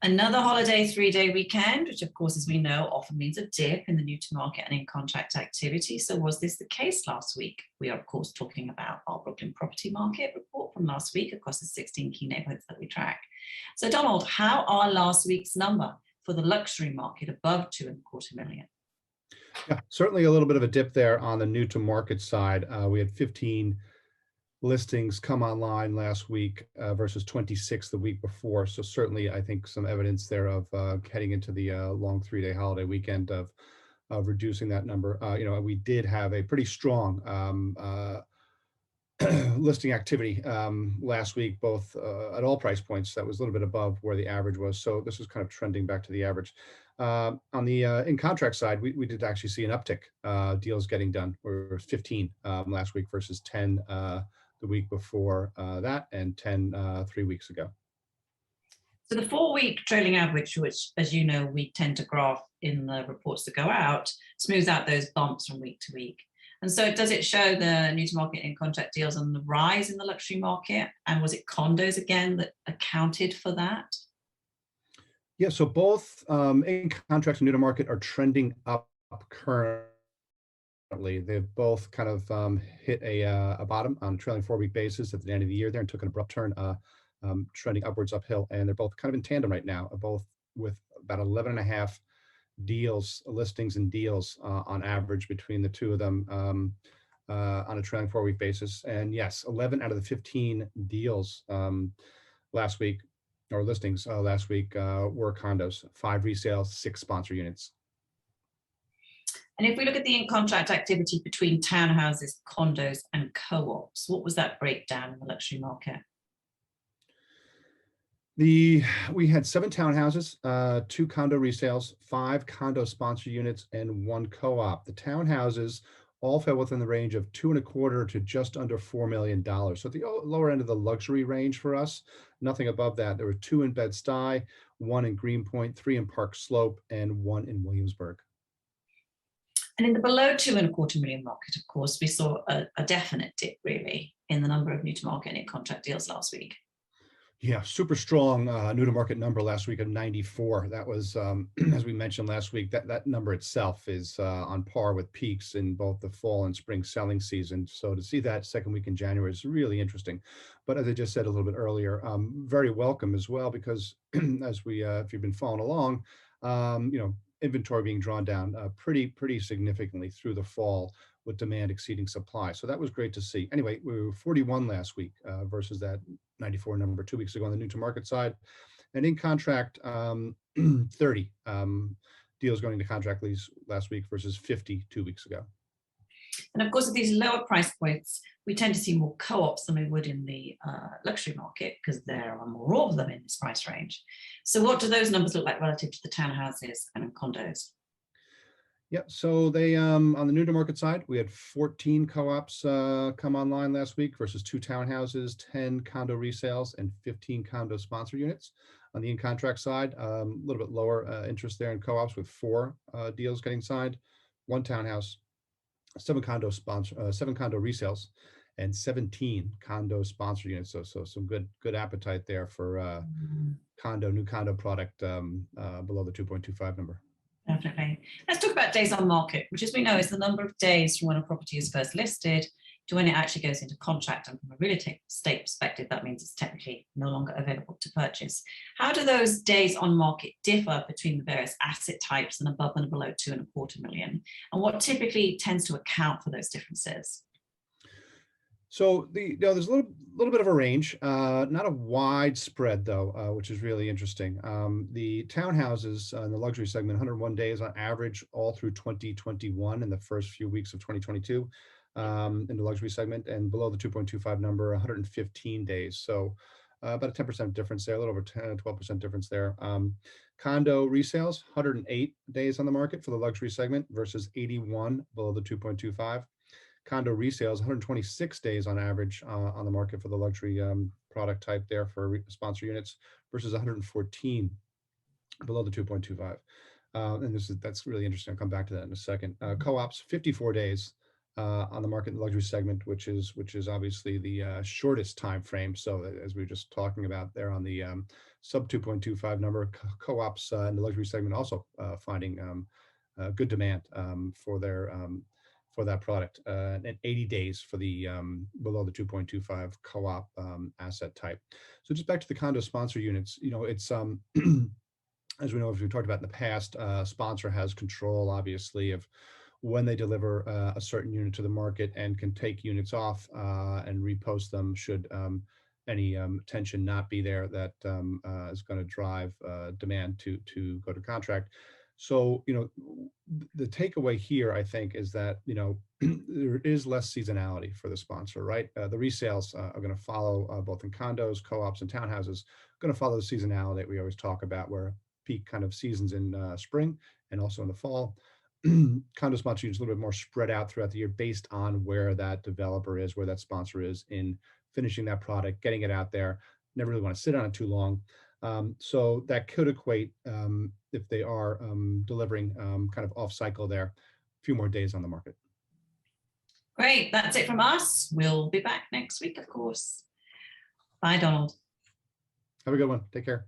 Another holiday 3-day weekend, which of course, as we know, often means a dip in the new to market and in contract activity. So was this the case last week? We are of course talking about our Brooklyn property market report from last week across the 16 key neighborhoods that we track. So Donald, how are last week's number for the luxury market above 2.25 million? Yeah, certainly a little bit of a dip there on the new to market side. We had 15 listings come online last week versus 26 the week before. So certainly, I think some evidence there of heading into the long 3-day holiday weekend of reducing that number. We did have a pretty strong listing activity last week, both at all price points. That was a little bit above where the average was. So this was kind of trending back to the average. On the in contract side, we did actually see an uptick, deals getting done. Where it was 15 last week versus 10 the week before that, and 10 3 weeks ago. So the 4-week trailing average, which, as you know, we tend to graph in the reports that go out, smooths out those bumps from week to week. And so does it show the new to market in contract deals on the rise in the luxury market? And was it condos again that accounted for that? Yeah, so both in contract and new to market are trending up currently. They've both kind of hit a bottom on a trailing 4-week basis at the end of the year there and took an abrupt turn, trending upwards uphill. And they're both kind of in tandem right now, both with about 11.5 listings and deals on average between the two of them on a trailing 4-week basis. And yes, 11 out of the 15 deals last week, or listings last week, were condos, 5 resales, 6 sponsor units. And if we look at the in-contract activity between townhouses, condos, and co-ops, what was that breakdown in the luxury market? We had 7 townhouses, 2 condo resales, 5 condo sponsor units, and 1 co-op. The townhouses all fell within the range of $2.25 to just under $4 million. So at the lower end of the luxury range for us, nothing above that. There were 2 in Bed-Stuy, 1 in Greenpoint, 3 in Park Slope, and 1 in Williamsburg. And in the below 2.25 million market, of course, we saw a definite dip really in the number of new to market and in contract deals last week. Yeah, super strong new to market number last week of 94. That was, as we mentioned last week, that number itself is on par with peaks in both the fall and spring selling season. So to see that second week in January is really interesting. But as I just said a little bit earlier, very welcome as well, because as we, if you've been following along, inventory being drawn down pretty significantly through the fall, with demand exceeding supply. So that was great to see. Anyway, we were 41 last week versus that 94 number 2 weeks ago on the new to market side. And in contract, 30 deals going into contract lease last week versus 50 2 weeks ago. And of course, at these lower price points, we tend to see more co-ops than we would in the luxury market, because there are more of them in this price range. So what do those numbers look like relative to the townhouses and condos? Yeah, so they on the new to market side, we had 14 co-ops come online last week versus 2 townhouses, 10 condo resales, and 15 condo sponsor units. On the in-contract side, a little bit lower interest there in co-ops, with 4 deals getting signed, 1 townhouse, 7 condo resales, and 17 condo sponsor units. So some good appetite there for new condo product below the 2.25 number. Definitely. Let's talk about days on market, which, as we know, is the number of days from when a property is first listed to when it actually goes into contract. And from a real estate perspective, that means it's technically no longer available to purchase. How do those days on market differ between the various asset types and above and below 2.25 million? And what typically tends to account for those differences? So there's a little bit of a range, not a wide spread though, which is really interesting. The townhouses in the luxury segment, 101 days on average all through 2021 and the first few weeks of 2022 in the luxury segment, and below the 2.25 number, 115 days. So about a 10% difference there, a little over 12% difference there. Condo resales, 108 days on the market for the luxury segment versus 81 below the 2.25. Condo resales, 126 days on average on the market for the luxury product type there for sponsor units versus 114 below the 2.25. And that's really interesting. I'll come back to that in a second. Co-ops, 54 days on the market in the luxury segment, which is obviously the shortest time frame. So as we were just talking about there on the sub 2.25 number, co-ops in the luxury segment also finding good demand for their for that product, and 80 days for the below the 2.25 co-op asset type. So just back to the condo sponsor units, it's as we know, as we talked about in the past, sponsor has control, obviously, of when they deliver a certain unit to the market and can take units off and repost them should any tension not be there that is going to drive demand to go to contract. So, the takeaway here, I think, is that, there is less seasonality for the sponsor, right? The resales are going to follow both in condos, co-ops, and townhouses, going to follow the seasonality that we always talk about, where peak kind of seasons in spring and also in the fall. Condo sponsor is a little bit more spread out throughout the year based on where that developer is, where that sponsor is in finishing that product, getting it out there. Never really want to sit on it too long. So that could equate, if they are delivering kind of off cycle there, a few more days on the market. Great. That's it from us. We'll be back next week, of course. Bye, Donald. Have a good one. Take care.